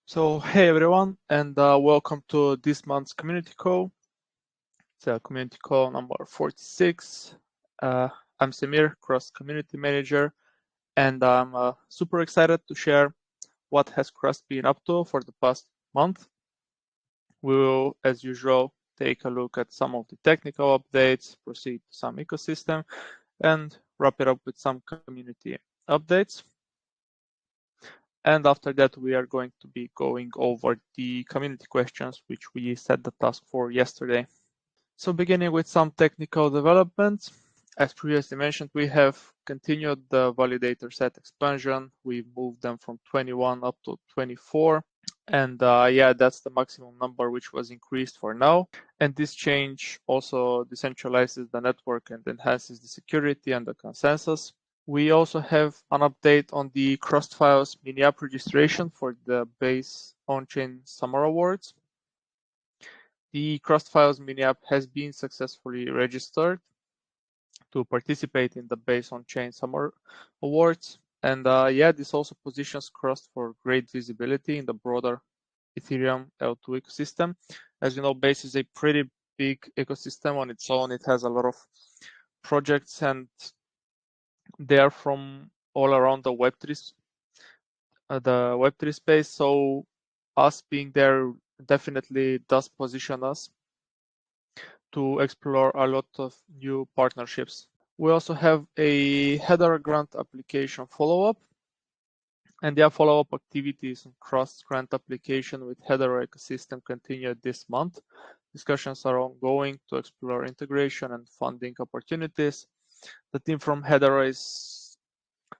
So, hey everyone, and welcome to this month's community call. It's community call number 46. I'm Samir, Crust Community Manager, and I'm super excited to share what has Crust been up to for the past month. We will, as usual, take a look at some of the technical updates, proceed to some ecosystem, and wrap it up with some community updates. And after that, we are going to be going over the community questions, which we set the task for yesterday. So beginning with some technical developments, as previously mentioned, we have continued the validator set expansion. We moved them from 21 up to 24. And yeah, that's the maximum number which was increased for now. And this change also decentralizes the network and enhances the security and the consensus. We also have an update on the Crust Files mini app registration for the base on-chain Summer Awards. The Crust Files mini app has been successfully registered to participate in the base on-chain Summer Awards. And yeah, this also positions Crust for great visibility in the broader Ethereum L2 ecosystem. As you know, Base is a pretty big ecosystem on its own. It has a lot of projects and they are from all around the Web3 space. So us being there definitely does position us to explore a lot of new partnerships. We also have a header grant application follow-up, and their follow-up activities on Crust grant application with header ecosystem continued this month. Discussions are ongoing to explore integration and funding opportunities. The team from Header is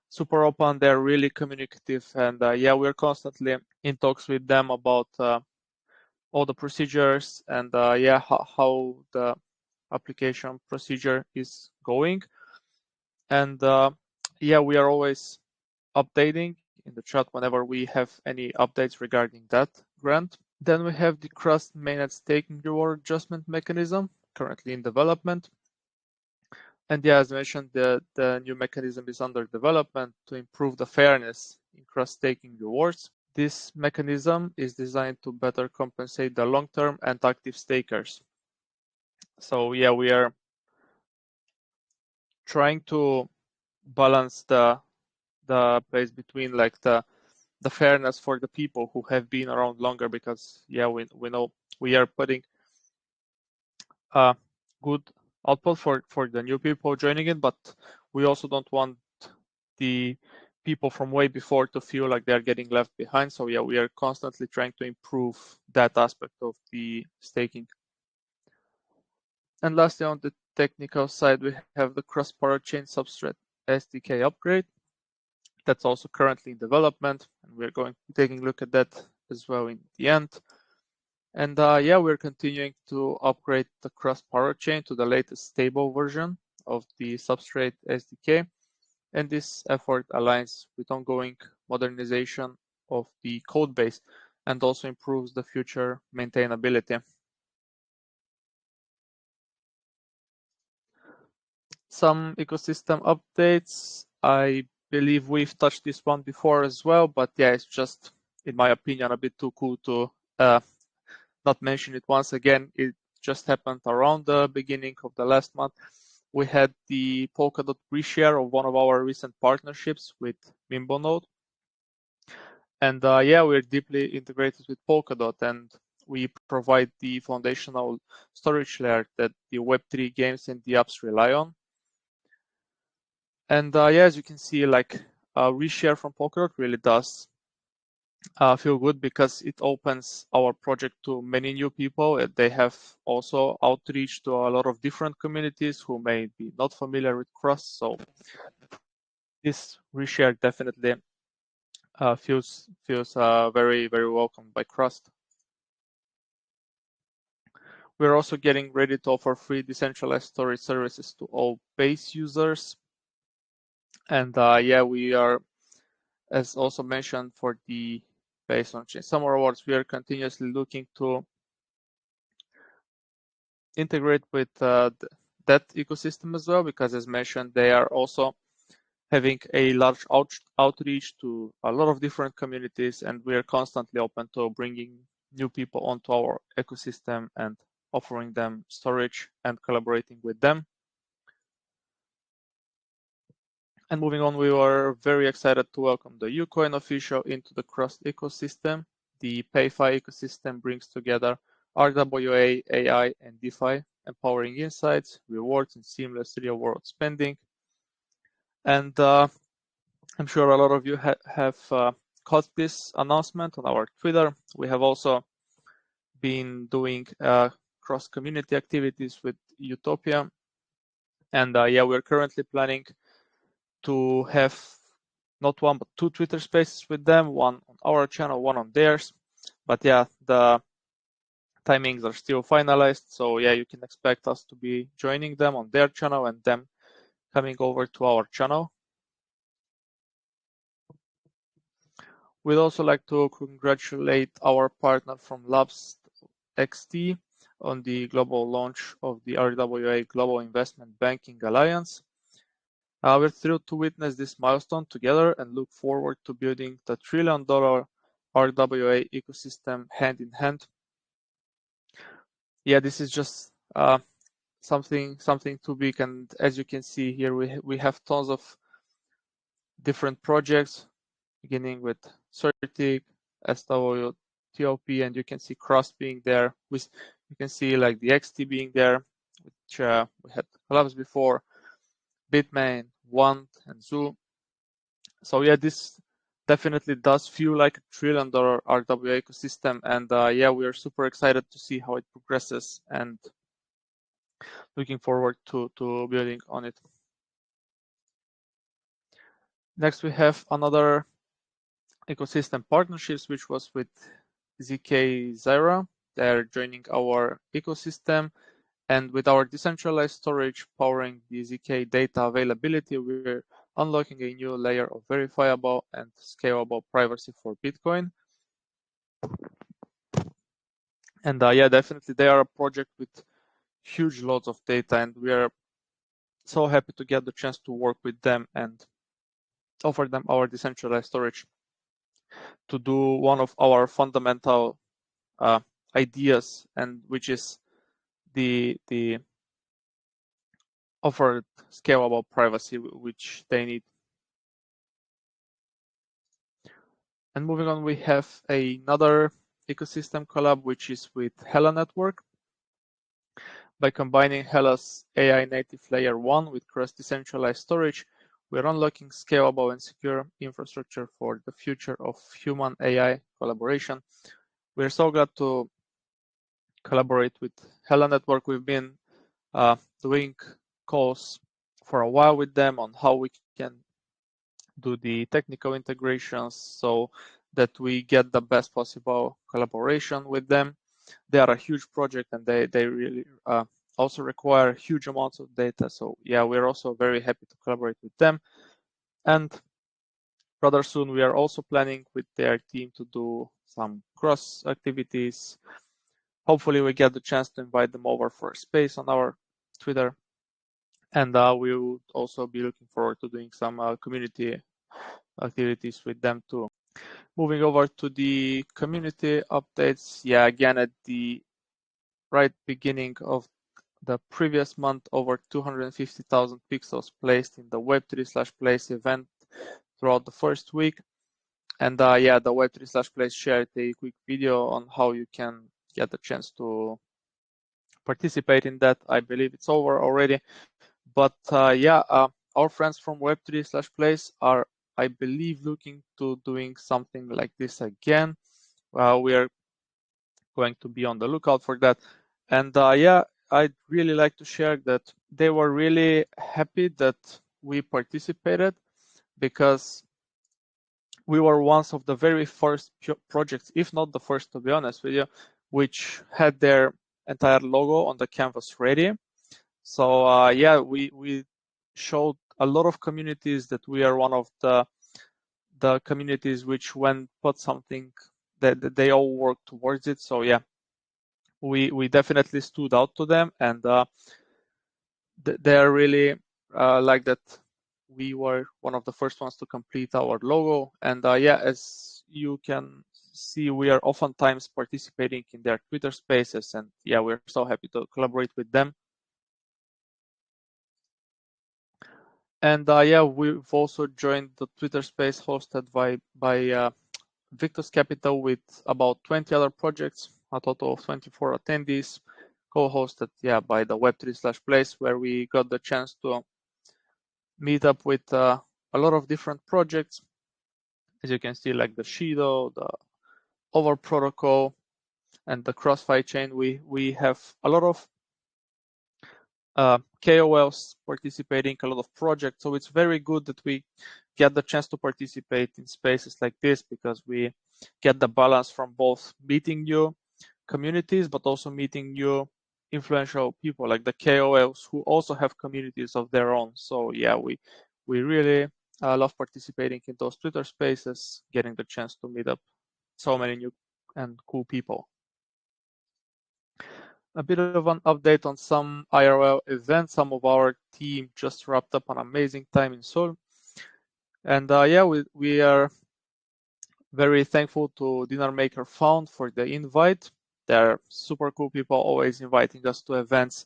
super open. They're really communicative, and yeah, we're constantly in talks with them about all the procedures and yeah, how the application procedure is going. And yeah, we are always updating in the chat whenever we have any updates regarding that grant. Then we have the Crust mainnet staking reward adjustment mechanism currently in development. And yeah, as mentioned, the new mechanism is under development to improve the fairness in Crust staking rewards. This mechanism is designed to better compensate the long-term and active stakers. So yeah, we are trying to balance the place between like the fairness for the people who have been around longer, because yeah, we know we are putting a good output for the new people joining in, but we also don't want the people from way before to feel like they're getting left behind. So yeah, we are constantly trying to improve that aspect of the staking. And lastly, on the technical side, we have the Crust Parachain Substrate SDK upgrade. That's also currently in development, and we're going to be taking a look at that as well in the end. And yeah, we're continuing to upgrade the Crust Parachain to the latest stable version of the Substrate SDK. And this effort aligns with ongoing modernization of the code base and also improves the future maintainability. Some ecosystem updates. I believe we've touched this one before as well, but yeah, it's just, in my opinion, a bit too cool to not mention it once again. It just happened around the beginning of the last month. We had the Polkadot reshare of one of our recent partnerships with Mimbonode. And yeah, we're deeply integrated with Polkadot, and we provide the foundational storage layer that the Web3 games and the apps rely on. And yeah, as you can see, like reshare from Polkadot really does feel good because it opens our project to many new people. They have also outreach to a lot of different communities who may be not familiar with Crust. So this reshare definitely feels very, very welcomed by Crust. We're also getting ready to offer free decentralized storage services to all base users. And yeah, we are, as also mentioned for the base on-chain Summer Awards, we are continuously looking to integrate with that ecosystem as well, because as mentioned, they are also having a large outreach to a lot of different communities, and we are constantly open to bringing new people onto our ecosystem and offering them storage and collaborating with them. And moving on, we were very excited to welcome the Ucoin official into the Crust ecosystem. The PayFi ecosystem brings together RWA, AI, and DeFi, empowering insights, rewards, and seamless real-world spending. And I'm sure a lot of you have caught this announcement on our Twitter. We have also been doing cross-community activities with Utopia. And yeah, we're currently planning to have not one, but 2 Twitter spaces with them, one on our channel, one on theirs. But yeah, the timings are still finalized. So yeah, you can expect us to be joining them on their channel and them coming over to our channel. We'd also like to congratulate our partner from Labs XT on the global launch of the RWA Global Investment Banking Alliance. We're thrilled to witness this milestone together and look forward to building the $1 trillion RWA ecosystem hand in hand. Yeah, this is just something too big, and as you can see here, we have tons of different projects, beginning with Certic, SWTOP, and you can see Crust being there. You can see like the XT being there, which we had collabs before, Bitmain, Want, and Zoo. So yeah, this definitely does feel like a $1 trillion RWA ecosystem, and yeah, we are super excited to see how it progresses and looking forward to building on it. Next, we have another ecosystem partnerships, which was with ZK Zyra. They're joining our ecosystem, and with our decentralized storage powering the ZK data availability, we're unlocking a new layer of verifiable and scalable privacy for Bitcoin. And yeah, definitely they are a project with huge loads of data, and we are so happy to get the chance to work with them and offer them our decentralized storage to do one of our fundamental ideas, and which is the offered scalable privacy which they need. And moving on, we have another ecosystem collab, which is with Hella Network. By combining Hella's AI native layer 1 with Crust decentralized storage, we're unlocking scalable and secure infrastructure for the future of human AI collaboration. We're so glad to collaborate with Hella Network. We've been doing calls for a while with them on how we can do the technical integrations so that we get the best possible collaboration with them. They are a huge project, and they really also require huge amounts of data. So yeah, we're also very happy to collaborate with them. And rather soon, we are also planning with their team to do some cross activities. Hopefully we get the chance to invite them over for a space on our Twitter. And we will also be looking forward to doing some community activities with them too. Moving over to the community updates. Yeah, again, at the right beginning of the previous month, over 250,000 pixels placed in the Web3/Place event throughout the first week. And yeah, the Web3/Place shared a quick video on how you can get the chance to participate in that. I believe it's over already. But yeah, our friends from Web3/Place are, I believe, looking to doing something like this again. We are going to be on the lookout for that. And yeah, I'd really like to share that they were really happy that we participated, because we were one of the very first projects, if not the first, to be honest with you, which had their entire logo on the canvas ready. So yeah, we showed a lot of communities that we are one of the communities which, when put something, that they all work towards it. So yeah, we definitely stood out to them, and they are really like that we were one of the first ones to complete our logo. And yeah, as you can see, we are oftentimes participating in their Twitter spaces, and yeah, we're so happy to collaborate with them. And yeah, we've also joined the Twitter space hosted by Victus Capital with about 20 other projects, a total of 24 attendees, co-hosted by the Web3/Place, where we got the chance to meet up with a lot of different projects. As you can see, like the Shido, the Over protocol, and the Crossfire chain, we have a lot of KOLs participating, a lot of projects. So it's very good that we get the chance to participate in spaces like this, because we get the balance from both meeting new communities, but also meeting new influential people like the KOLs who also have communities of their own. So yeah, we really love participating in those Twitter spaces, getting the chance to meet up so many new and cool people. A bit of an update on some IRL events. Some of our team just wrapped up an amazing time in Seoul. And yeah, we are very thankful to Dinner Maker Found for the invite. They're super cool people, always inviting us to events.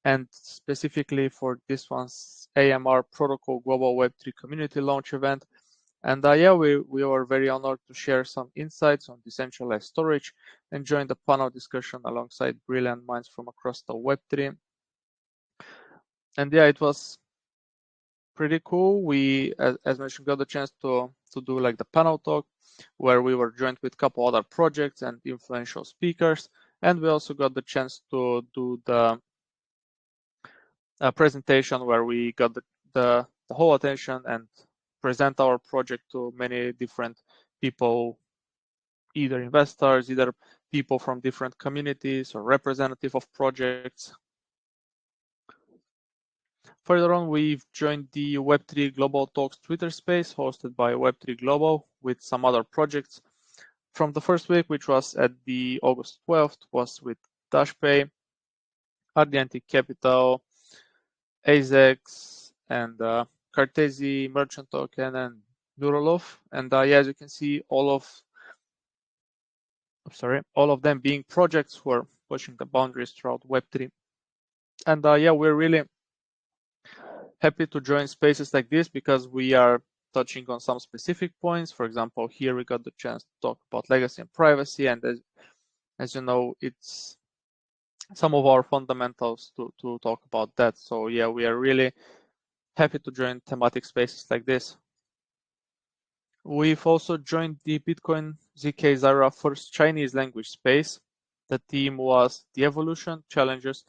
And specifically for this one's AMR Protocol Global Web3 Community Launch event. And yeah, we were very honored to share some insights on decentralized storage and join the panel discussion alongside brilliant minds from across the Web3. And yeah, it was pretty cool. We, as mentioned, got the chance to do like the panel talk, where we were joined with a couple other projects and influential speakers. And we also got the chance to do the presentation, where we got the whole attention and present our project to many different people, either investors, either people from different communities or representative of projects. Further on, we've joined the Web3 Global Talks Twitter space hosted by Web3 Global with some other projects. From the first week, which was at the August 12th, was with DashPay, Ardiantic Capital, AZEX, and Cartesi Merchant Token, and Neuralov. And yeah, as you can see, all of them being projects who are pushing the boundaries throughout Web3. And yeah, we're really happy to join spaces like this, because we are touching on some specific points. For example, here we got the chance to talk about legacy and privacy, and as you know, it's some of our fundamentals to talk about that. So yeah, we are really happy to join thematic spaces like this. We've also joined the Bitcoin ZK Zara first Chinese language space. The theme was the evolution, challenges,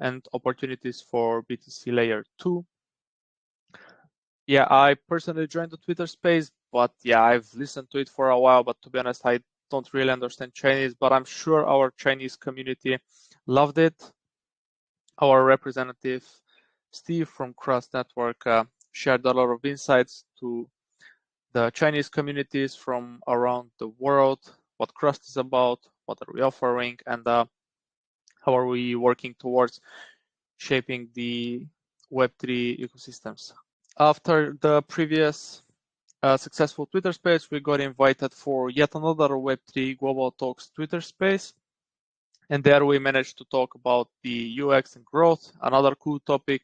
and opportunities for BTC Layer 2. Yeah, I personally joined the Twitter space, but yeah, I've listened to it for a while, but to be honest, I don't really understand Chinese, but I'm sure our Chinese community loved it. Our representative, Steve from Crust Network, shared a lot of insights to the Chinese communities from around the world, what Crust is about, what are we offering, and how are we working towards shaping the Web3 ecosystems. After the previous successful Twitter space, we got invited for yet another Web3 Global Talks Twitter space. And there we managed to talk about the UX and growth, another cool topic,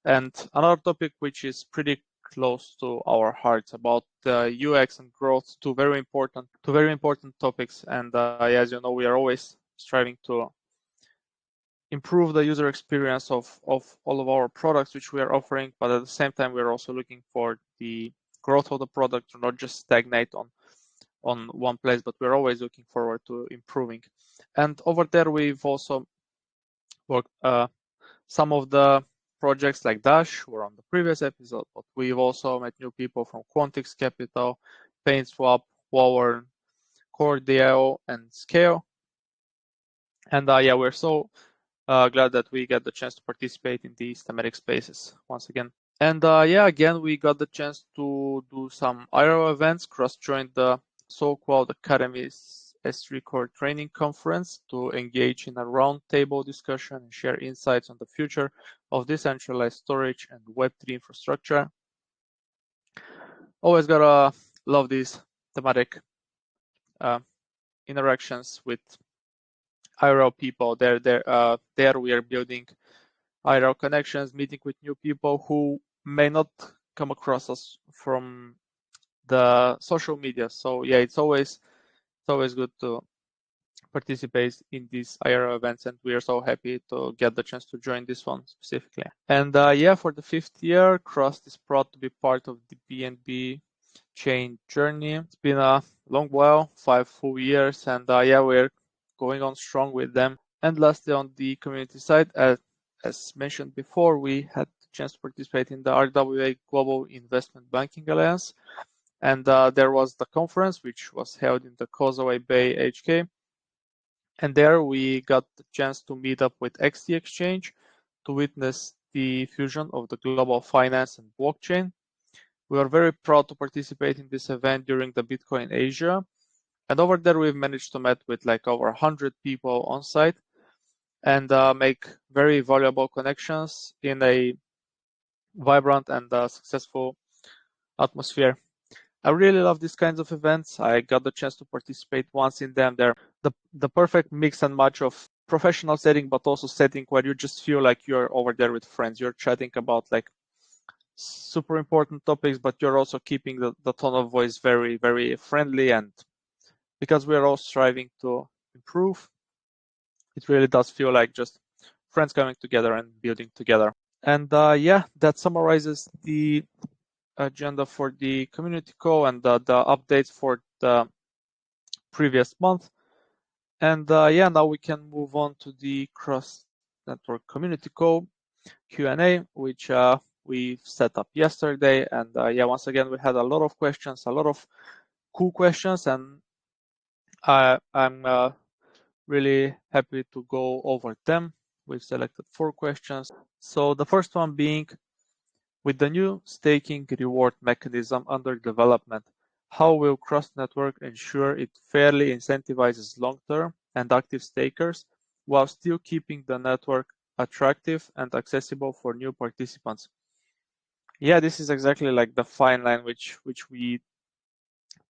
and another topic which is pretty close to our hearts, about UX and growth, two very important topics. And as you know, we are always striving to improve the user experience of all of our products which we are offering, but at the same time we're also looking for the growth of the product to not just stagnate on one place, but we're always looking forward to improving. And over there we've also worked some of the projects like Dash were on the previous episode, but we've also met new people from Quantix Capital, PaintSwap, Warren, Core.io, and Scale. And yeah, we're so glad that we get the chance to participate in these thematic spaces once again. And yeah, again, we got the chance to do some IRL events. Crust joined the so-called Academy's S3 Core Training Conference to engage in a roundtable discussion and share insights on the future of decentralized storage and Web3 infrastructure. Always gotta love these thematic interactions with IRL people. There we are building IRL connections, meeting with new people who may not come across us from the social media. So yeah, it's always good to participate in these IRL events, and we are so happy to get the chance to join this one specifically. And yeah, for the 5th year, Crust is proud to be part of the BNB chain journey. It's been a long while, 5 full years, and yeah, we're going on strong with them. And lastly, on the community side, as mentioned before, we had the chance to participate in the RWA Global Investment Banking Alliance, and there was the conference, which was held in the Causeway Bay HK. And there we got the chance to meet up with XT Exchange to witness the fusion of the global finance and blockchain. We are very proud to participate in this event during the Bitcoin Asia. And over there, we've managed to meet with like over 100 people on site and make very valuable connections in a vibrant and successful atmosphere. I really love these kinds of events. I got the chance to participate once in them. They're the perfect mix and match of professional setting, but also setting where you just feel like you're over there with friends. You're chatting about like super important topics, but you're also keeping the tone of voice very, very friendly. And because we're all striving to improve, it really does feel like just friends coming together and building together. And yeah, that summarizes the agenda for the community call and the updates for the previous month. And yeah, now we can move on to the Crust Network community call Q&A, which we set up yesterday. And yeah, once again, we had a lot of questions, a lot of cool questions, and I'm really happy to go over them. We've selected 4 questions. So the first one being, with the new staking reward mechanism under development, how will Crust Network ensure it fairly incentivizes long-term and active stakers while still keeping the network attractive and accessible for new participants? Yeah, this is exactly like the fine line which we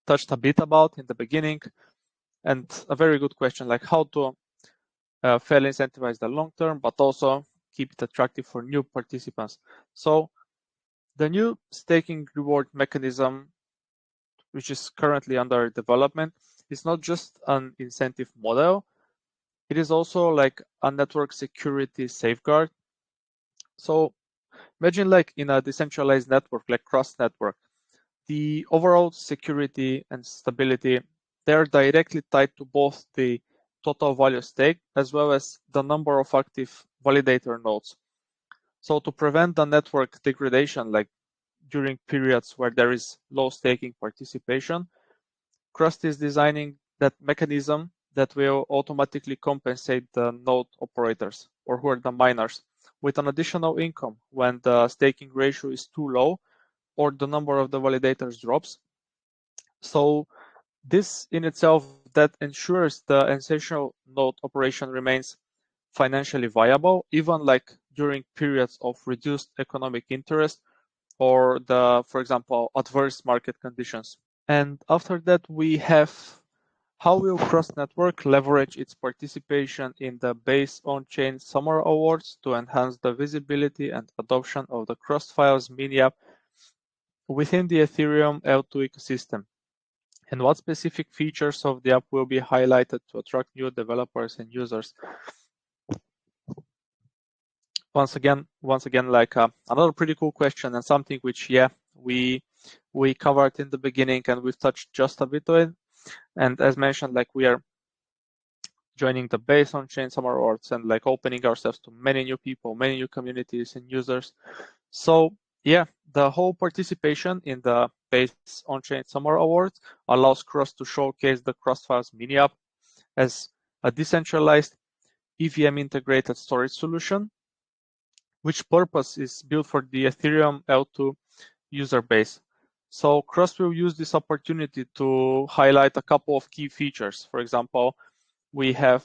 touched a bit about in the beginning, and a very good question, like how to fairly incentivize the long term, but also keep it attractive for new participants. So the new staking reward mechanism, which is currently under development, is not just an incentive model. It is also like a network security safeguard. So imagine like in a decentralized network like Crust Network, the overall security and stability, they are directly tied to both the total value stake as well as the number of active validator nodes. So to prevent the network degradation, like during periods where there is low staking participation, Crust is designing that mechanism that will automatically compensate the node operators, or who are the miners, with an additional income when the staking ratio is too low or the number of the validators drops. So this in itself, that ensures the essential node operation remains financially viable, even like during periods of reduced economic interest or for example, adverse market conditions. And after that, we have, how will Crust Network leverage its participation in the Base On-Chain Summer Awards to enhance the visibility and adoption of the Crossfiles mini app within the Ethereum L2 ecosystem? And what specific features of the app will be highlighted to attract new developers and users? Once again, like another pretty cool question, and something which, yeah, we covered in the beginning and we've touched just a bit on it. And as mentioned, like we are joining the Base On-Chain Summer Awards and like opening ourselves to many new people, many new communities and users. So yeah, the whole participation in the Base On-Chain Summer Awards allows Crust to showcase the Crossfiles mini app as a decentralized EVM integrated storage solution, which purpose is built for the Ethereum L2 user base. So Crust will use this opportunity to highlight a couple of key features. For example, we have,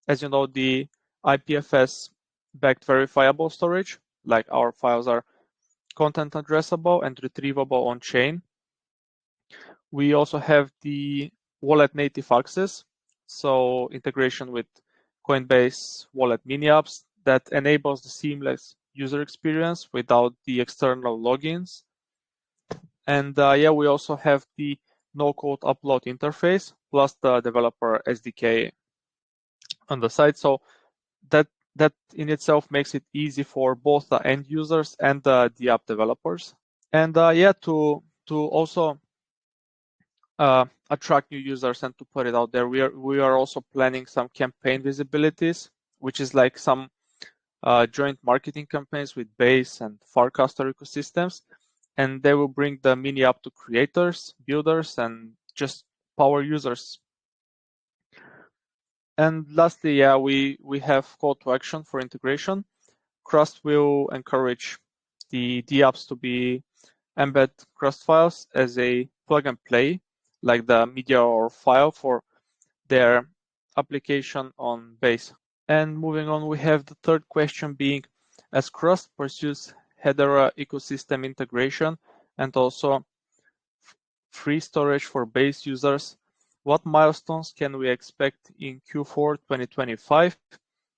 as you know, the IPFS-backed verifiable storage, like our files are content addressable and retrievable on chain, We also have the wallet native access, so integration with Coinbase Wallet mini apps that enables the seamless user experience without the external logins. And yeah, we also have the no-code upload interface plus the developer SDK on the side. So that in itself makes it easy for both the end users and the app developers. And yeah, to also attract new users and to put it out there, we are also planning some campaign visibilities, which is like some joint marketing campaigns with Base and Farcaster ecosystems, and they will bring the mini app to creators, builders, and just power users. And lastly, yeah, we have call to action for integration. Crust will encourage the apps to be embed Crust files as a plug and play, like the media or file for their application on Base. And moving on, we have the third question being, as Crust pursues Hedera ecosystem integration and also free storage for Base users, what milestones can we expect in Q4 2025,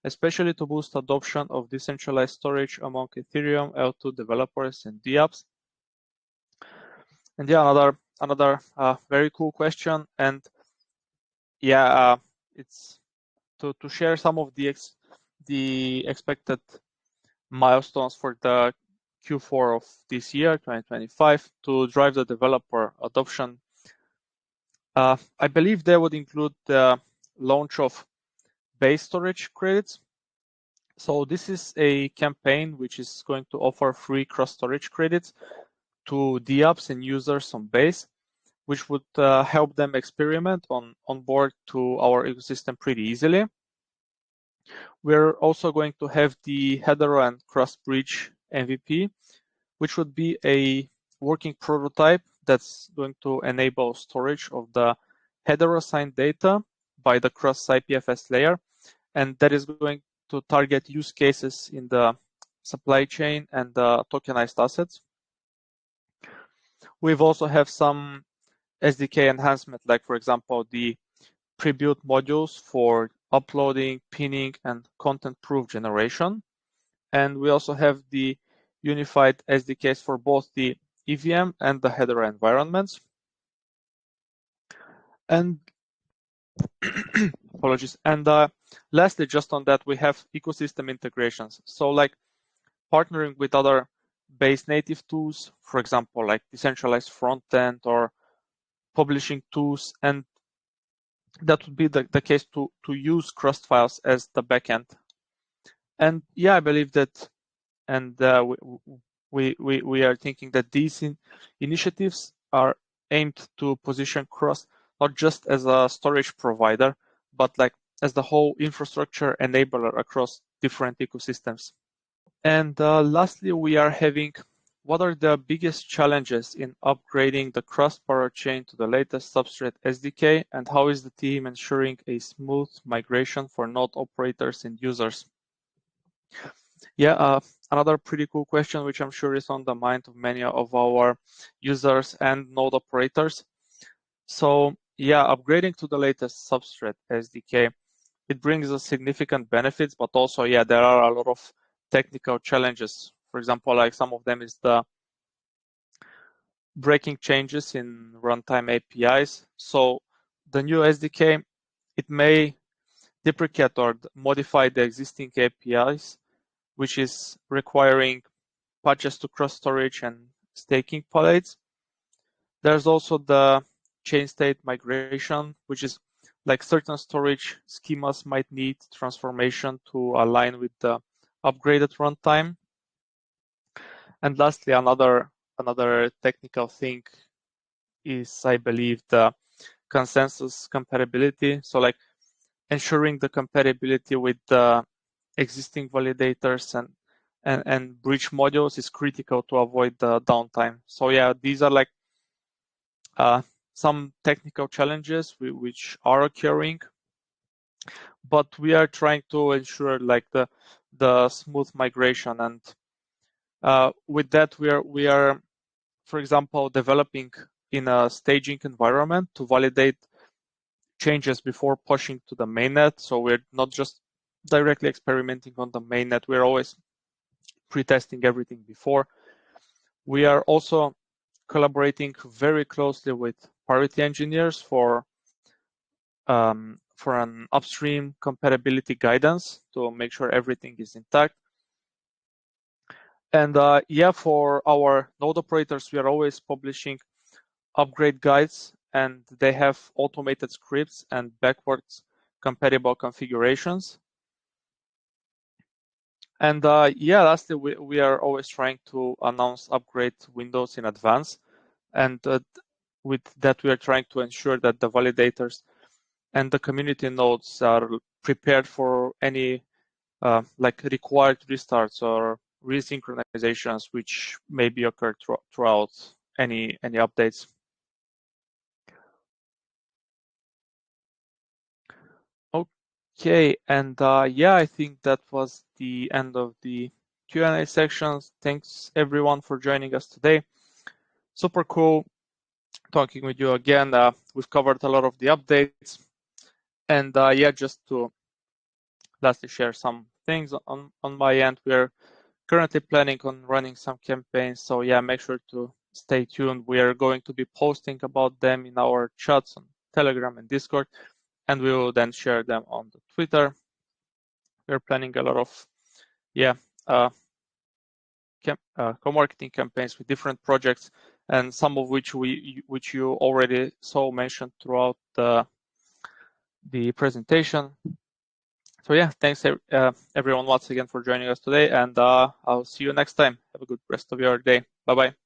especially to boost adoption of decentralized storage among Ethereum L2 developers and dApps? And yeah, another very cool question. And yeah, it's to share some of the expected milestones for the Q4 of this year, 2025, to drive the developer adoption. I believe they would include the launch of Base storage credits. So this is a campaign which is going to offer free cross storage credits to dApps and users on Base, which would help them experiment on board to our ecosystem pretty easily. We're also going to have the Hedera and Crust Bridge MVP, which would be a working prototype that's going to enable storage of the Hedera signed data by the Crust IPFS layer, and that is going to target use cases in the supply chain and the tokenized assets. We've also have some SDK enhancement, like for example, the pre-built modules for uploading, pinning, and content proof generation. And we also have the unified SDKs for both the EVM and the Hedera environments. And apologies. And lastly, just on that, we have ecosystem integrations. So like partnering with other Base native tools, for example, like decentralized frontend or publishing tools, and that would be the case to use Crust files as the backend. And yeah, I believe that, and we are thinking that these initiatives are aimed to position Crust not just as a storage provider, but like as the whole infrastructure enabler across different ecosystems. And lastly, we are having, what are the biggest challenges in upgrading the Crust parachain to the latest Substrate SDK, and how is the team ensuring a smooth migration for node operators and users? Yeah, another pretty cool question, which I'm sure is on the mind of many of our users and node operators. So yeah, upgrading to the latest Substrate SDK, it brings us significant benefits, but also, yeah, there are a lot of technical challenges. For example, like some of them is the breaking changes in runtime APIs. So the new SDK, it may deprecate or modify the existing APIs, which is requiring patches to cross storage and staking palettes. There's also the chain state migration, which is like certain storage schemas might need transformation to align with the upgraded runtime. And lastly, another technical thing is, I believe, the consensus compatibility. So like ensuring the compatibility with the existing validators and bridge modules is critical to avoid the downtime. So yeah, these are like some technical challenges which are occurring, but we are trying to ensure like the smooth migration. And with that, we are, for example, developing in a staging environment to validate changes before pushing to the mainnet. So we're not just directly experimenting on the mainnet, we're always pre-testing everything before. We are also collaborating very closely with parity engineers for an upstream compatibility guidance to make sure everything is intact. And yeah, for our node operators, we are always publishing upgrade guides, and they have automated scripts and backwards compatible configurations. And yeah, lastly, we are always trying to announce upgrade windows in advance. And with that, we are trying to ensure that the validators and the community nodes are prepared for any like required restarts or resynchronizations which maybe occur throughout any updates. Okay, and yeah, I think that was the end of the Q&A sections. Thanks everyone for joining us today. Super cool talking with you again. We've covered a lot of the updates, and yeah, just to lastly share some things on my end, we're currently planning on running some campaigns, so yeah, make sure to stay tuned. We are going to be posting about them in our chats on Telegram and Discord, and we will then share them on the Twitter. We're planning a lot of co-marketing campaigns with different projects, and some of which you already saw mentioned throughout the presentation. So yeah, thanks everyone once again for joining us today, and I'll see you next time. Have a good rest of your day. Bye bye.